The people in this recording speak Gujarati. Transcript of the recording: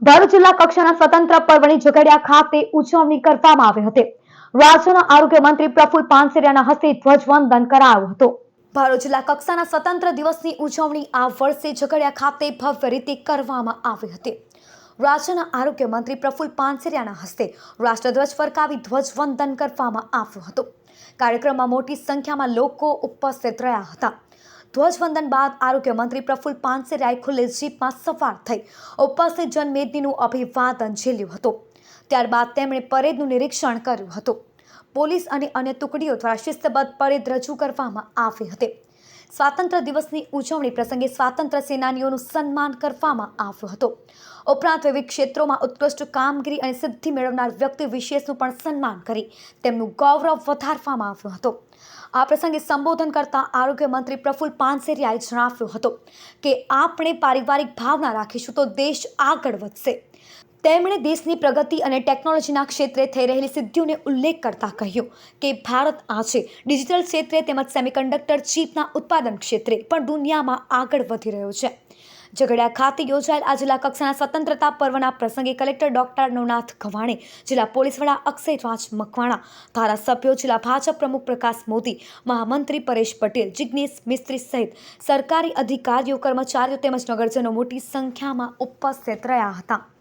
ભરૂચ જિલ્લા કક્ષાના સ્વતંત્ર પર્વની ઝઘડિયા ખાતે ઉજવણી કરવામાં આવી હતી. રાજ્યના આરોગ્ય મંત્રી પ્રફુલ પાનસેરિયાના હસ્તે ધ્વજવંદન કરાયું હતું. ભરૂચ જિલ્લા કક્ષાના સ્વતંત્ર દિવસની ઉજવણી આ વર્ષે ઝઘડિયા ખાતે ભવ્ય રીતે કરવામાં આવી હતી. રાજ્યના આરોગ્ય મંત્રી પ્રફુલ પાનસેરિયાના હસ્તે રાષ્ટ્રધ્વજ ફરકાવી ધ્વજવંદન કરવામાં આવ્યું હતું. કાર્યક્રમમાં મોટી સંખ્યામાં લોકો ઉપસ્થિત રહ્યા હતા. ધ્વજવંદન બાદ આરોગ્ય મંત્રી પ્રફુલ પાનસેરિયાએ ખુલ્લી જીપમાં સવાર થઈ ઉપસ્થિત જનમેદનીનું અભિવાદન ઝીલ્યું હતું. ત્યારબાદ તેમણે પરેડનું નિરીક્ષણ કર્યું હતું. પોલીસ અને અન્ય ટુકડીઓ દ્વારા શિસ્તબદ્ધ પરેડ રજૂ કરવામાં આવી હતી. સ્વાતંત્ર્ય દિવસની ઉજવણી પ્રસંગે સ્વાતંત્ર્ય સેનાનીઓનું સન્માન કરવામાં આવ્યું હતું. ઉપરાંત વિવિધ ક્ષેત્રોમાં ઉત્કૃષ્ટ કામગીરી અને સિદ્ધિ મેળવનાર વ્યક્તિ વિશેષનું પણ સન્માન કરી તેમનું ગૌરવ વધારવામાં આવ્યું હતું. આ પ્રસંગે સંબોધન કરતા આરોગ્ય મંત્રી પ્રફુલ પાનસેરિયાએ જણાવ્યું હતું કે આપણે પારિવારિક ભાવના રાખીશું તો દેશ આગળ વધશે. તેમણે દેશની પ્રગતિ અને ટેકનોલોજીના ક્ષેત્રે થઈ રહેલી સિદ્ધિઓને ઉલ્લેખ કરતા કહ્યું કે ભારત આજે ડિજિટલ ક્ષેત્રે તેમજ સેમિકન્ડક્ટર ચીપના ઉત્પાદન ક્ષેત્રે પણ દુનિયામાં આગળ વધી રહ્યો છે. ઝઘડિયા ખાતે યોજાયેલ આ જિલ્લા કક્ષાના સ્વતંત્રતા પર્વના પ્રસંગે કલેક્ટર ડોક્ટર નવનાથ ગવાણે, જિલ્લા પોલીસ વડા અક્ષયરાજ મકવાણા, ધારાસભ્યો, જિલ્લા ભાજપ પ્રમુખ પ્રકાશ મોદી, મહામંત્રી પરેશ પટેલ, જિગ્નેશ મિસ્ત્રી સહિત સરકારી અધિકારીઓ, કર્મચારીઓ તેમજ નગરજનો મોટી સંખ્યામાં ઉપસ્થિત રહ્યા હતા.